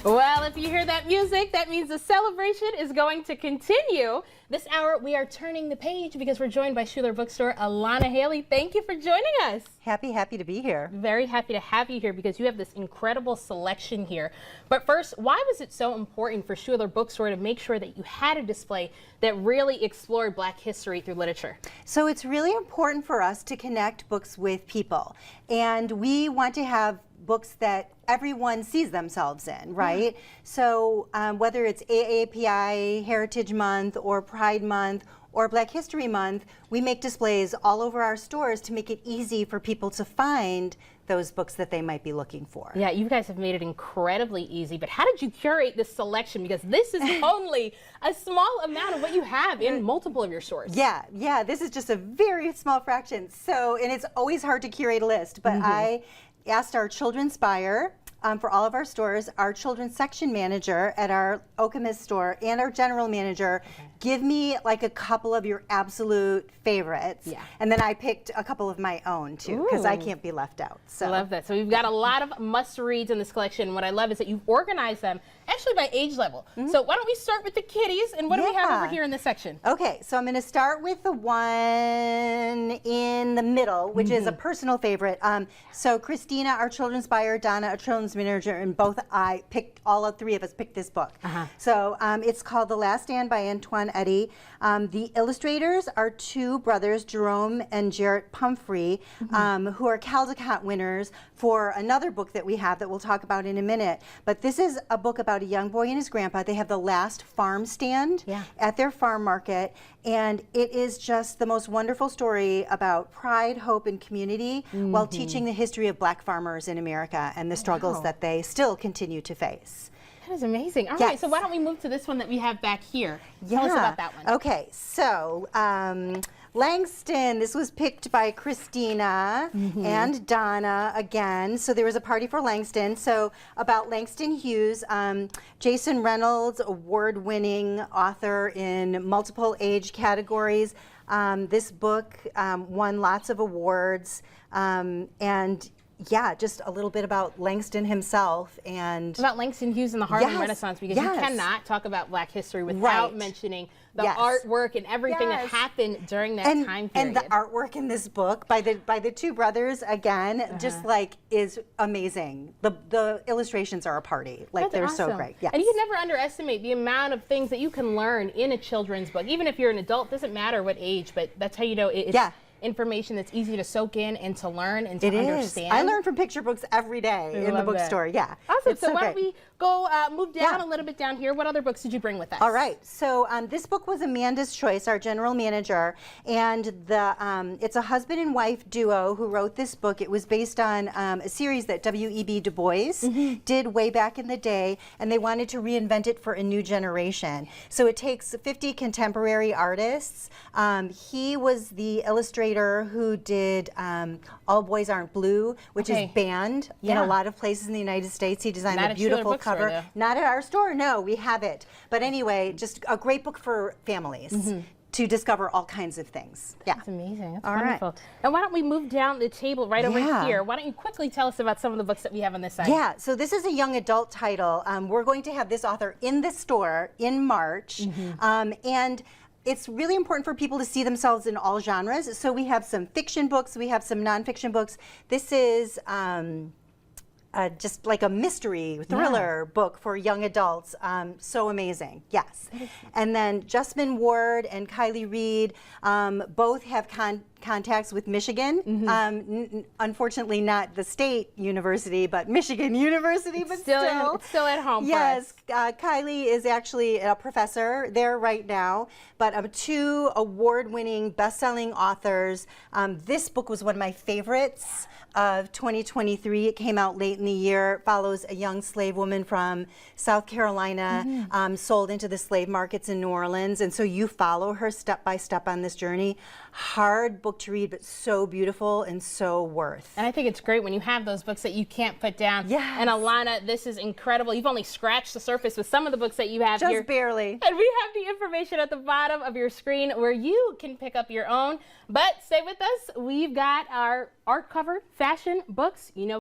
Well, if you hear that music, that means the celebration is going to continue. This hour, we are turning the page because we're joined by Schuler Bookstore, Alana Haley. Thank you for joining us. Happy to be here. Very happy to have you here because you have this incredible selection here. But first, why was it so important for Schuler Bookstore to make sure that you had a display that really explored Black history through literature? So it's really important for us to connect books with people. And we want to have books that everyone sees themselves in, right? So whether it's AAPI Heritage Month or Pride Month or Black History Month, we make displays all over our stores to make it easy for people to find those books that they might be looking for. Yeah, you guys have made it incredibly easy, but how did you curate this selection? Because this is only a small amount of what you have in multiple of your stores. Yeah, this is just a very small fraction. So, and it's always hard to curate a list, but I asked our children's buyer for all of our stores, our children's section manager at our Okemos store, and our general manager, give me like a couple of your absolute favorites. Yeah. And then I picked a couple of my own too, because I can't be left out. So. I love that. So we've got a lot of must-reads in this collection. What I love is that you've organized them actually by age level. So why don't we start with the kiddies, and what do we have over here in this section? Okay, so I'm going to start with the one in the middle, which is a personal favorite. So Christina, our children's buyer, Donna, our children's manager, and both all three of us picked this book. So it's called The Last Stand by Antoine Eddy. The illustrators are two brothers, Jerome and Jarrett Pumphrey, who are Caldecott winners for another book that we have that we'll talk about in a minute. But this is a book about a young boy and his grandpa. They have the last farm stand at their farm market, and it is just the most wonderful story about pride, hope, and community while teaching the history of Black farmers in America and the struggles that they still continue to face. That is amazing. All right, so why don't we move to this one that we have back here? Tell us about that one. Okay, so Langston, this was picked by Christina and Donna again. So there was a party for Langston. So about Langston Hughes, Jason Reynolds, award-winning author in multiple age categories. This book won lots of awards, and yeah, just a little bit about Langston himself and about Langston Hughes and the Harlem Renaissance, because you cannot talk about Black history without mentioning the artwork and everything that happened during that time period. And the artwork in this book by the two brothers again, just like is amazing. The illustrations are a party. Like they're so great. Yes. And you can never underestimate the amount of things that you can learn in a children's book. Even if you're an adult, doesn't matter what age, but that's how you know it's information that's easy to soak in and to learn and to understand. I learn from picture books every day in the bookstore. Yeah. Awesome. So why don't we go move down a little bit down here? What other books did you bring with us? All right. So this book was Amanda's choice, our general manager, and it's a husband and wife duo who wrote this book. It was based on a series that W.E.B. Du Bois did way back in the day, and they wanted to reinvent it for a new generation. So it takes 50 contemporary artists. He was the illustrator who did All Boys Aren't Blue, which is banned in a lot of places in the United States. He designed a beautiful cover. Not at our store, no, we have it. But anyway, just a great book for families to discover all kinds of things. Yeah. That's amazing. That's wonderful. And why don't we move down the table right over here? Why don't you quickly tell us about some of the books that we have on this side? Yeah, so this is a young adult title. We're going to have this author in the store in March. And it's really important for people to see themselves in all genres. So we have some fiction books, we have some nonfiction books. This is just like a mystery thriller book for young adults. So amazing, yes. And then Justman Ward and Kylie Reed both have contacts with Michigan. Unfortunately not the state university, but Michigan University, but still. It's still at home. Yes, Kylie is actually a professor there right now, but two award-winning, best-selling authors. This book was one of my favorites of 2023. It came out late in the year. It follows a young slave woman from South Carolina, sold into the slave markets in New Orleans, and so you follow her step by step on this journey. Hard book to read, but so beautiful and so worth. And I think it's great when you have those books that you can't put down. Yes. And Alana, this is incredible. You've only scratched the surface with some of the books that you have here. Just barely. And we have the information at the bottom of your screen where you can pick up your own. But stay with us. We've got our art covered fashion books. You know